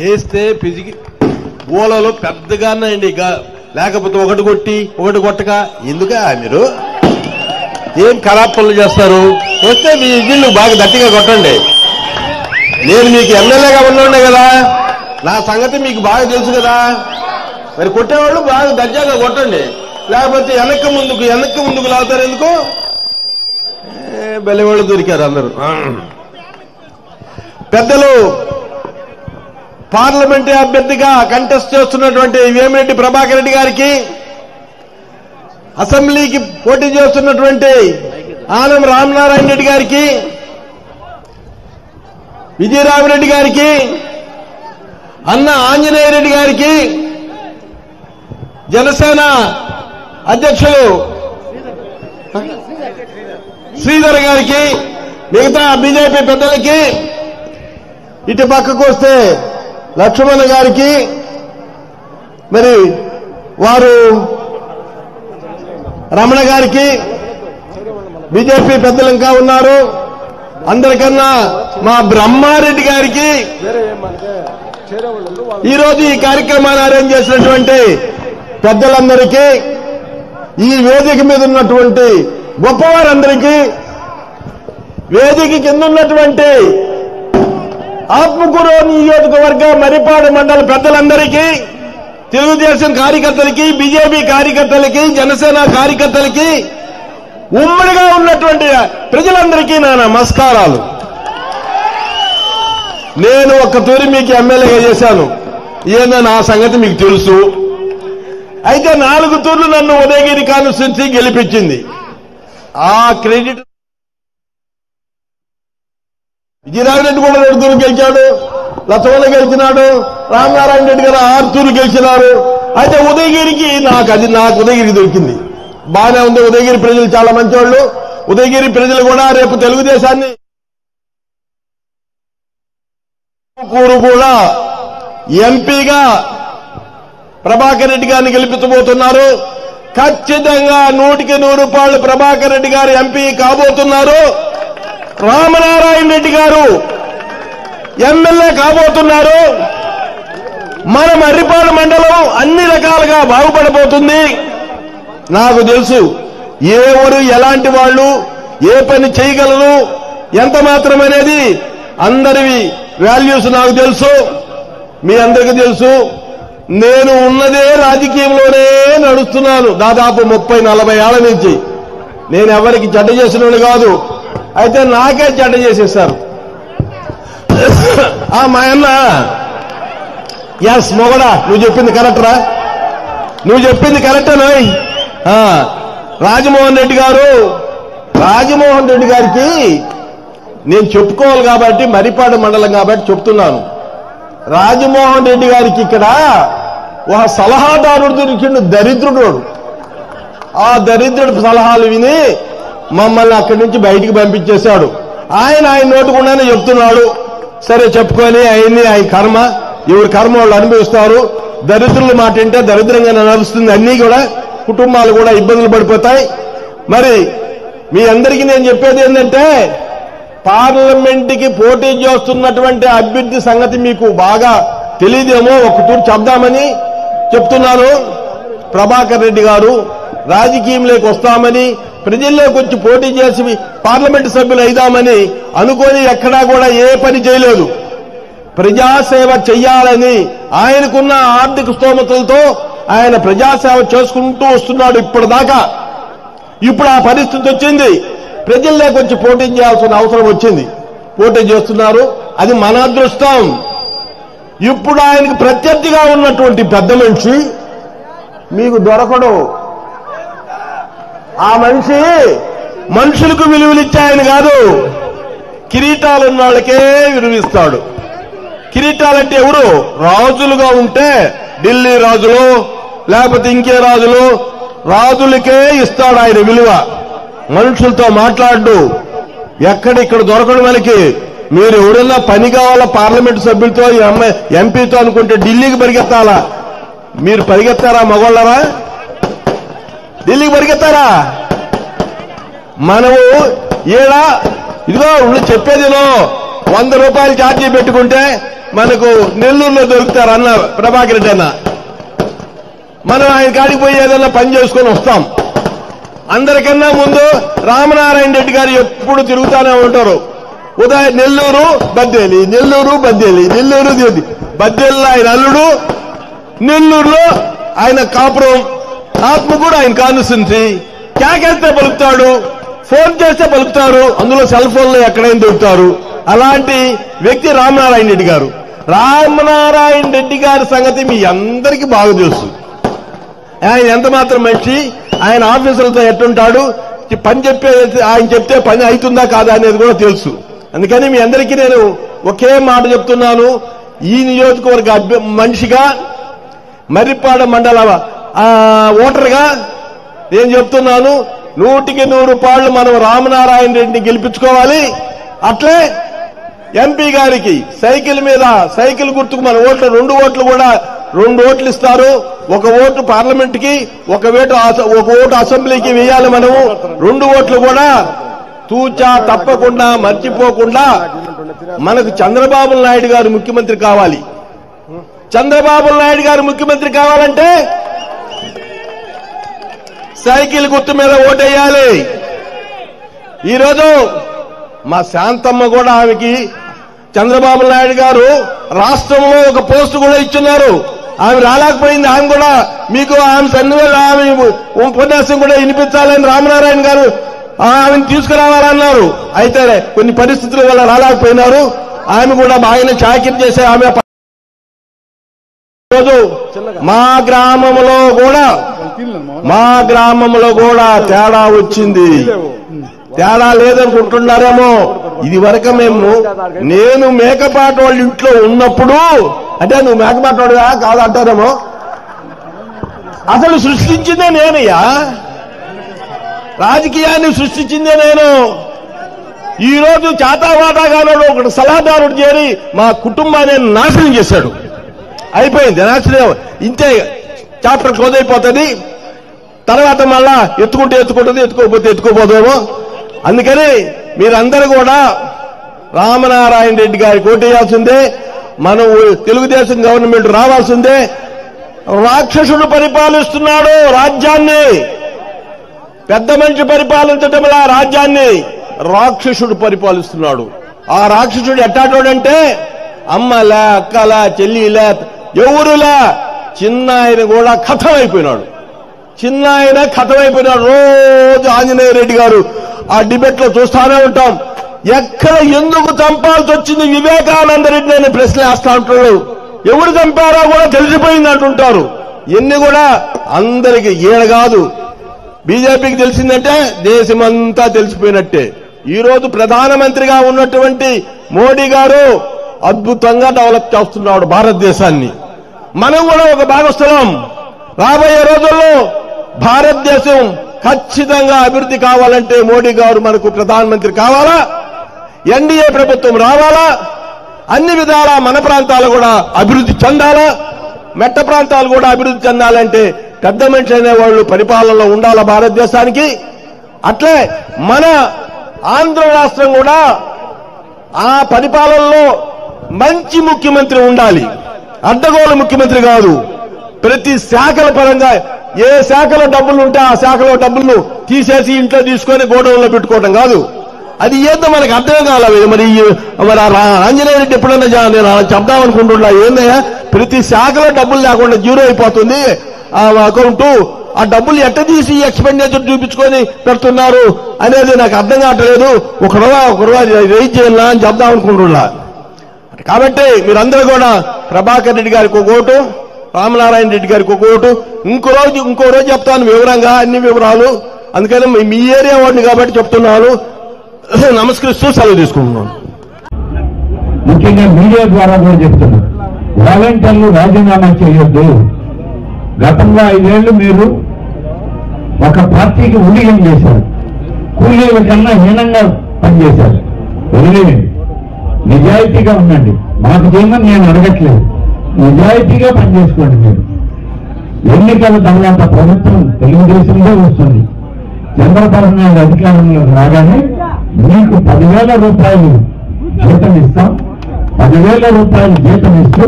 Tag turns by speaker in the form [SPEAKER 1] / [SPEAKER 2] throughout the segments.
[SPEAKER 1] వేస్తే పిజికి ఓలలో పెద్దగానండి, లేకపోతే ఒకటి కొట్టి ఒకటి కొట్టక ఎందుకా మీరు ఏం ఖరాబ్ పనులు చేస్తారు? వస్తే మీ ఇల్లు బాగా గట్టిగా కొట్టండి. నేను మీకు ఎమ్మెల్యేగా ఉండే కదా, నా సంగతి మీకు బాగా తెలుసు కదా. మరి కొట్టేవాళ్ళు బాగా దర్జాగా కొట్టండి, లేకపోతే వెనక్కి ముందుకు లాగుతారు ఎందుకు? బెల్లవాళ్ళు దొరికారు అందరూ. పెద్దలు పార్లమెంటరీ అభ్యర్థిగా కంటెస్ట్ చేస్తున్నటువంటి వేమిరెడ్డి ప్రభాకర్ రెడ్డి గారికి, అసెంబ్లీకి పోటీ చేస్తున్నటువంటి ఆనం రామనారాయణ రెడ్డి గారికి, విజయరామరెడ్డి గారికి, అన్న ఆంజనేయ రెడ్డి గారికి, జనసేన అధ్యక్షులు శ్రీధర్ గారికి, మిగతా బీజేపీ పెద్దలకి, ఇటు పక్కకు వస్తే లక్ష్మణ గారికి, మరి వారు రమణ గారికి, బీజేపీ పెద్దలు ఇంకా ఉన్నారు. అందరికన్నా మా బ్రహ్మారెడ్డి గారికి, ఈరోజు ఈ కార్యక్రమాన్ని అరేంజ్ చేసినటువంటి పెద్దలందరికీ, ఈ వేదిక మీద ఉన్నటువంటి గొప్పవారందరికీ, వేదిక కింద ఉన్నటువంటి ఆత్మకూరు నియోజకవర్గ మరిపాడు మండల పెద్దలందరికీ, తెలుగుదేశం కార్యకర్తలకి, బీజేపీ కార్యకర్తలకి, జనసేన కార్యకర్తలకి, ఉమ్మడిగా ఉన్నటువంటి ప్రజలందరికీ నా నమస్కారాలు. నేను ఒక్క తూరి మీకు ఎమ్మెల్యేగా చేశాను, ఏదో నా సంగతి మీకు తెలుసు. అయితే 4 తూర్లు నన్ను ఉదయగిరి కాన్స్టిట్యున్సీ గెలిపించింది. ఆ క్రెడిట్ విజయరామరెడ్డి కూడా 2 తూర్లు గెలిచాడు, లక్ష్మణ గెలిచినాడు, రామనారాయణ రెడ్డి గారు 6 తూర్లు గెలిచినారు. అయితే ఉదయగిరికి నాకు ఉదయగిరికి దొరికింది. బాగానే ఉంది. ఉదయగిరి ప్రజలు చాలా మంచివాళ్ళు. ఉదయగిరి ప్రజలు కూడా రేపు తెలుగుదేశాన్ని కూడా ఎంపీగా ప్రభాకర్ రెడ్డి గారిని గెలిపించబోతున్నారు. ఖచ్చితంగా 100కి 100 ప్రభాకర్ రెడ్డి గారు ఎంపీ కాబోతున్నారు. రామనారాయణ రెడ్డి గారు ఎమ్మెల్యే కాబోతున్నారు. మన మర్రిపాడు మండలం అన్ని రకాలుగా బాగుపడబోతుంది. నాకు తెలుసు ఎవరు ఎలాంటి వాళ్ళు ఏ పని చేయగలరు ఎంత మాత్రం అనేది అందరి వాల్యూస్ నాకు తెలుసు, మీ అందరికీ తెలుసు. నేను ఉన్నదే రాజకీయంలోనే నడుస్తున్నాను దాదాపు 30-40 ఏళ్ల నుంచి. నేను ఎవరికి చెడ్డ చేసిన కాదు. అయితే నాకే చెడ్డ చేసేశారు. మా అన్న ఎస్ మొగడా, నువ్వు చెప్పింది కరెక్టరా? నువ్వు చెప్పింది కరెక్టేనా? రాజమోహన్ రెడ్డి గారికి నేను చెప్పుకోవాలి కాబట్టి, మరిపాడు మండలం కాబట్టి చెప్తున్నాను. రాజమోహన్ రెడ్డి గారికి ఇక్కడ ఒక సలహాదారుడు దొరికిండు, దరిద్రుడు. ఆ దరిద్రుడు సలహాలు విని మమ్మల్ని అక్కడి నుంచి బయటికి పంపించేశాడు. ఆయన నోటుకుండానే చెప్తున్నాడు. సరే చెప్పుకొని ఆయన కర్మ, ఎవరి కర్మ వాళ్ళు అనుభవిస్తారు. దరిద్రుల మాట అంటే దరిద్రంగా నడుస్తుంది. అన్నీ కూడా కుటుంబాలు కూడా ఇబ్బందులు పడిపోతాయి. మరి మీ అందరికీ నేను చెప్పేది ఏంటంటే, పార్లమెంట్కి పోటీ చేస్తున్నటువంటి అభ్యర్థి సంగతి మీకు బాగా తెలియదేమో, ఒక తూరు చెప్దామని చెప్తున్నాను. ప్రభాకర్ రెడ్డి గారు రాజకీయంలోకి వస్తామని, ప్రజల్లోకి వచ్చి పోటీ చేసి పార్లమెంటు సభ్యులు అయిదామని అనుకొని ఎక్కడా కూడా ఏ పని చేయలేదు. ప్రజాసేవ చెయ్యాలని ఆయనకున్న ఆర్థిక స్తోమతలతో ఆయన ప్రజాసేవ చేసుకుంటూ వస్తున్నాడు ఇప్పటిదాకా. ఇప్పుడు ఆ పరిస్థితి వచ్చింది, ప్రజల్లోకి వచ్చి పోటీ చేయాల్సిన అవసరం వచ్చింది. పోటీ చేస్తున్నారు, అది మన అదృష్టం. ఇప్పుడు ఆయనకు ప్రత్యర్థిగా ఉన్నటువంటి పెద్ద మనిషి మీకు దొరకడు. ఆ మనిషి మనుషులకు విలువలిచ్చే ఆయన కాదు, కిరీటాలున్న వాళ్ళకే విలువిస్తాడు. కిరీటాలంటే ఎవరు? రాజులుగా ఉంటే ఢిల్లీ రాజులు లేకపోతే ఇంకే రాజులు, రాజులకే ఇస్తాడు ఆయన విలువ. మనుషులతో మాట్లాడు. ఎక్కడిక్కడ దొరకడు మనకి. మీరు ఎవరన్నా పని కావాలా పార్లమెంటు సభ్యులతో ఎంపీతో అనుకుంటే ఢిల్లీకి పరిగెత్తాలా? మీరు పరిగెత్తారా మగోళ్ళరా? ఢిల్లీకి పరిగెత్తారా? మనము ఇదిగో చెప్పేదిలో 100 రూపాయలు ఛార్జీ పెట్టుకుంటే మనకు నెల్లూరులో దొరుకుతారు అన్న ప్రభాకర్ రెడ్డి అన్న. మనం ఆయన కాడికి పోయి ఏదన్నా పని చేసుకొని వస్తాం. అందరికన్నా ముందు రామనారాయణ రెడ్డి గారు ఎప్పుడు తిరుగుతూనే ఉంటారు. ఉదయం నెల్లూరు బద్దేలి, నెల్లూరు బద్దేలి, నెల్లూరు బద్దేలిలో ఆయన అల్లుడు, నెల్లూరులో ఆయన కాపురం, ఆత్మకూరు ఆయన కాన్స్టిట్యున్సీ. కేకేస్తే పలుకుతాడు, ఫోన్ చేస్తే పలుకుతారు, అందులో సెల్ ఫోన్లో ఎక్కడైనా దొరుకుతారు. అలాంటి వ్యక్తి రామనారాయణ రెడ్డి గారు. రామనారాయణ రెడ్డి గారి సంగతి మీ అందరికీ బాగా తెలుసు. ఆయన ఎంత మాత్రం మనిషి, ఆయన ఆఫీసులతో ఎట్టుంటాడు, పని ఆయన చెప్తే పని అవుతుందా కాదా అనేది కూడా తెలుసు. అందుకని మీ అందరికీ నేను ఒకే మాట చెప్తున్నాను. ఈ నియోజకవర్గ మనిషిగా, మర్రిపాడు మండల ఓటర్గా నేను చెప్తున్నాను, 100కి 100 పాళ్ళు మనం రామనారాయణ రెడ్డిని గెలిపించుకోవాలి. అట్లే ఎంపీ గారికి సైకిల్ మీద, సైకిల్ గుర్తుకు మన ఓట్లు 2 ఓట్లు కూడా 2 ఓట్లు ఇస్తారు. 1 ఓటు పార్లమెంట్ కి, 1 ఓటు అసెంబ్లీకి వేయాలి. మనము 2 ఓట్లు కూడా తూచా తప్పకుండా మర్చిపోకుండా మనకు చంద్రబాబు నాయుడు గారు ముఖ్యమంత్రి కావాలి. చంద్రబాబు నాయుడు గారు ముఖ్యమంత్రి కావాలంటే సైకిల్ గుర్తు మీద ఓటేయాలి. ఈరోజు మా శాంతమ్మ కూడా ఆమెకి చంద్రబాబు నాయుడు గారు రాష్ట్రంలో ఒక పోస్టు కూడా ఇచ్చున్నారు. ఆమె రాలేకపోయింది. ఆమె కూడా మీకు ఆమె సన్నివేళ ఆమె ఉపన్యాసం కూడా వినిపించాలని రామనారాయణ గారు ఆమెను తీసుకురావాలన్నారు. అయితే కొన్ని పరిస్థితుల వల్ల రాలేకపోయినారు. ఆమె కూడా బాగానే చాకిరీ చేసే ఆమె రోజు మా గ్రామంలో కూడా తేడా వచ్చింది. తేడా లేదనుకుంటున్నారేమో. ఇది వరకు నేను మేకపాటి వాళ్ళ ఇంట్లో ఉన్నప్పుడు, అంటే నువ్వు మేకపాటివాడుగా కాదంటారేమో, అసలు సృష్టించిందే నేనయ్యా. రాజకీయాన్ని సృష్టించిందే నేను. ఈ రోజు చాతావాటాగానో ఒకటి సలహాదారుడు చేరి మా కుటుంబాన్ని నాశనం చేశాడు. అయిపోయింది నాశనం. ఇంతే, చాప్టర్ క్లోజ్ అయిపోతుంది. తర్వాత మళ్ళా ఎత్తుకుంటుంది, ఎత్తుకోపోదేమో. అందుకని మీరందరూ కూడా రామనారాయణ రెడ్డి గారికి ఓటేయాల్సిందే. మనం తెలుగుదేశం గవర్నమెంట్ రావాల్సిందే. రాక్షసుడు పరిపాలిస్తున్నాడు రాజ్యాన్ని. పెద్ద మనిషి పరిపాలించటంలా రాజ్యాన్ని రాక్షసుడు పరిపాలిస్తున్నాడు. ఆ రాక్షసుడు ఎట్టాటోడంటే అమ్మలే, అక్కలా, చెల్లిలే, ఎవరులే, చిన్న ఆయన కూడా ఖతమైపోయినాడు. రోజు ఆంజనేయ రెడ్డి గారు ఆ డిబేట్ లో చూస్తానే ఉంటాం. ఎక్కడ ఎందుకు చంపాల్సి వచ్చింది వివేకానంద రెడ్డి అనే ప్రశ్నలు వేస్తా ఉంటాడు. ఎవరు చంపారో కూడా తెలిసిపోయింది అంటుంటారు. ఎన్ని కూడా అందరికి ఏడ కాదు, బీజేపీకి తెలిసిందంటే దేశమంతా తెలిసిపోయినట్టే. ఈ రోజు ప్రధానమంత్రిగా ఉన్నటువంటి మోడీ గారు అద్భుతంగా డెవలప్ చేస్తున్నాడు భారతదేశాన్ని. మనం కూడా ఒక భాగస్థలం. రాబోయే రోజుల్లో భారతదేశం ఖచ్చితంగా అభివృద్ధి కావాలంటే మోడీ గారు మనకు ప్రధానమంత్రి కావాలా, ఎన్డీఏ ప్రభుత్వం రావాలా, అన్ని విధాలా మన ప్రాంతాలు కూడా అభివృద్ధి చెందాలా, మెట్ట ప్రాంతాలు కూడా అభివృద్ధి చెందాలంటే పెద్ద మనిషి అనేవాళ్ళు పరిపాలనలో ఉండాలా భారతదేశానికి. అట్లే మన ఆంధ్ర రాష్ట్రం కూడా ఆ పరిపాలనలో మంచి ముఖ్యమంత్రి ఉండాలి. అడ్డగోలు ముఖ్యమంత్రి కాదు. ప్రతి శాఖల పరంగా ఏ శాఖలో డబ్బులు ఉంటే ఆ శాఖలో డబ్బులను తీసేసి ఇంట్లో తీసుకొని గోడౌన్లో పెట్టుకోవడం కాదు. అది ఏదో మనకు అర్థం కాలేదు. మరి ఆంజనేయ రెడ్డి ఎప్పుడన్నా నేను చెప్దామనుకుంటున్నా, ఏందయ్యా ప్రతి శాఖలో డబ్బులు లేకుండా జీరో అయిపోతుంది ఆ అకౌంట్, ఆ డబ్బులు ఎట్ట తీసి ఎక్స్పెండిచర్ చూపించుకొని పెడుతున్నారు అనేది నాకు అర్థం కావట్లేదు. ఒక రోజు రైజ్ చేయాలా అని చెప్దామనుకుంటున్నా. కాబట్టి మీరందరూ కూడా ప్రభాకర్ రెడ్డి గారికి ఒక ఓటు, రామనారాయణ రెడ్డి గారికి ఒక ఓటు. ఇంకో రోజు చెప్తాను వివరంగా అన్ని వివరాలు. అందుకని మీ ఏరియా వాడిని కాబట్టి చెప్తున్నాను. నమస్కరిస్తూ సెలవు తీసుకుంటున్నాను.
[SPEAKER 2] ముఖ్యంగా మీడియా ద్వారా కూడా చెప్తున్నాను, వాలంటీర్లు రాజీనామా చేయొద్దు. గతంలో 5 ఏళ్లు మీరు ఒక పార్టీకి ఉడిగం చేశారు, కూలీల కన్నా హీనంగా పనిచేశారు. వదిలేయండి, నిజాయితీగా ఉండండి. మాకు చేయమని నేను అడగట్లేదు, నిజాయితీగా పనిచేసుకోండి. మీరు ఎన్నికల తర్వాత ప్రభుత్వం తెలుగుదేశంలో వస్తుంది. చంద్రబాబు నాయుడు అధికారంలో రాగానే మీకు 10,000 రూపాయలు జీతం ఇస్తాం, 10,000 రూపాయలు జీతం ఇస్తూ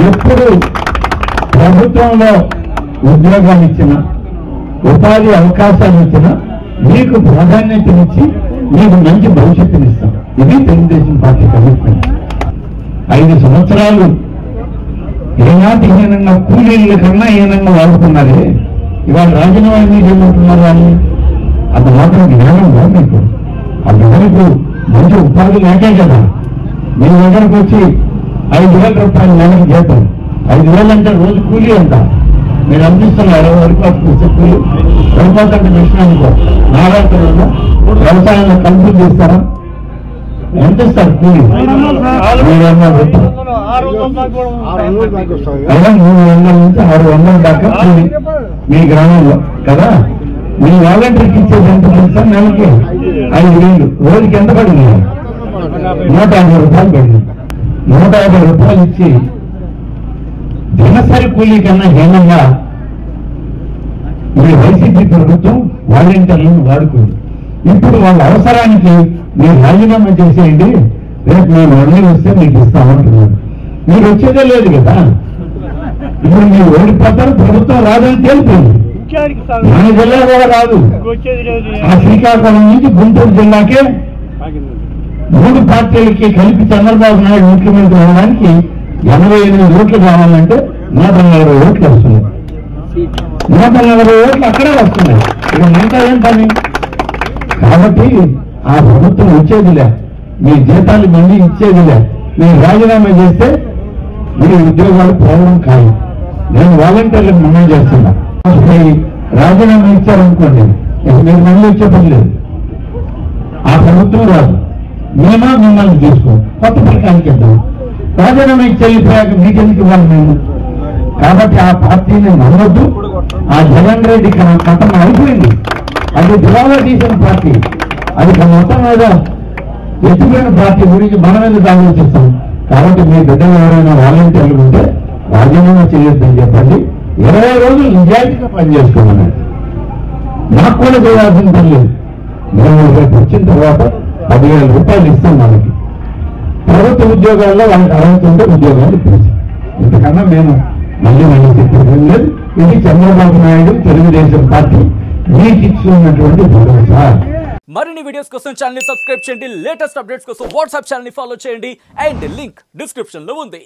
[SPEAKER 2] ఎప్పుడు ప్రభుత్వంలో ఉద్యోగాలు ఇచ్చినా ఉపాధి అవకాశాలు ఇచ్చినా మీకు ప్రాధాన్యతనిచ్చి మీకు మంచి భవిష్యత్తునిస్తాం. ఇది తెలుగుదేశం పార్టీ కమిట్మెంట్. 5 సంవత్సరాలు ఏనాటి హీనంగా కూలీల కన్నా హీనంగా వాడుతున్నారే, ఇవాళ రాజీనామా మీరు ఏమంటున్నారు అని అది మాత్రం జ్ఞానంగా మీకు ఆ జ్ఞానికి మంచి ఉపాధి లేకే కదా మీ దగ్గరకు వచ్చి 5,000 రూపాయలు నెలకి జీతం. 5,000 అంటే రోజు కూలీ అంట. మీరు అందిస్తున్నారు 20 రూపాయలు కూలీ, రూపాయలు మిషన్ అనుకో నారాయణ వ్యవసాయంలో కలుపు తీస్తారా? ఎంత ఇస్తారు కూలీ? 300 రూపాయలు. 300 నుంచి 600 దాకా కూలీ మీ గ్రామంలో కదా. మీ వాలంటీర్కి ఇచ్చేది ఎంత తెలుసా? నెలకి 5,000. రోజుకి ఎంత పడింది? 150 రూపాయలు పడింది. 150 రూపాయలు ఇచ్చి దినసరి కూలీ కన్నా హీనంగా ఈ వైసీపీ ప్రభుత్వం వాలంటీర్లను వాడుకుంది. ఇప్పుడు వాళ్ళ అవసరానికి మీరు రాజీనామా చేసేయండి, రేపు మేము మళ్ళీ వస్తే మీకు ఇస్తామంటున్నారు. మీరు వచ్చేదే లేదు కదా. ఇప్పుడు మీరు ఓడిపోతారు, ప్రభుత్వం రాదని తేలిపోయింది. మన జిల్లా కూడా రాదు. ఆ శ్రీకాకుళం నుంచి గుంటూరు జిల్లాకే 3 పార్టీలకి కలిపి చంద్రబాబు నాయుడు ముఖ్యమంత్రి అవడానికి 88 ఓట్లు కావాలంటే 140 ఓట్లు వస్తున్నాయి. 140 ఓట్లు అక్కడే వస్తున్నాయి. ఇక మిగతా ఏం పని? కాబట్టి ఆ ప్రభుత్వం వచ్చేదిలే, మీ జీతాలు మళ్ళీ ఇచ్చేదిలే. మీరు రాజీనామా చేస్తే మీ ఉద్యోగాలు పోవడం ఖాయం. నేను వాలంటీర్లకు మనం చేస్తున్నా. రాజీనామా ఇచ్చారనుకోండి, మీరు మళ్ళీ వచ్చే పని లేదు. ఆ ప్రభుత్వం రాదు. మేమా మిమ్మల్ని తీసుకోం, కొత్త పథకానికి ఇద్దాం. రాజీనామా ఇచ్చి వెళ్ళిపోయాక మీకెందుకు ఇవ్వాలి మేము? కాబట్టి ఆ పార్టీని నమ్మొద్దు. ఆ జగన్ రెడ్డి కథం అయిపోయింది. అది దివాలా తీసిన పార్టీ, అది మొత్తం మీద ఎత్తుపోయిన పార్టీ గురించి మనం ఎందుకు ఆలోచిస్తాం? కాబట్టి మీ బిడ్డలు ఎవరైనా వాలంటీర్లు ఉంటే రాజీనామా చేయొద్దని చెప్పండి. 20 రోజులు నిజాయితీగా పనిచేసుకోమని. నాకు కూడా చేయాల్సిన పని లేదు. మేము రేపు వచ్చిన తర్వాత 10,000 రూపాయలు ఇస్తాం. మనకి ప్రభుత్వ ఉద్యోగాల్లో వాళ్ళకి అర్హత ఉంటే ఉద్యోగాలు ఇప్పించాం. ఇంతకన్నా మేము మళ్ళీ చెప్పేది లేదు. ఇది చంద్రబాబు నాయుడు తెలుగుదేశం పార్టీ మీకు ఇచ్చినటువంటి భరోసా.
[SPEAKER 3] మరిన్ని వీడియోస్ కోసం ఛానల్ ని సబ్స్క్రైబ్ చేయండి. లేటెస్ట్ అప్డేట్స్ కోసం వాట్సాప్ ఛానల్ ని ఫాలో చేయండి. అండ్ లింక్ డిస్క్రిప్షన్ లో ఉంది.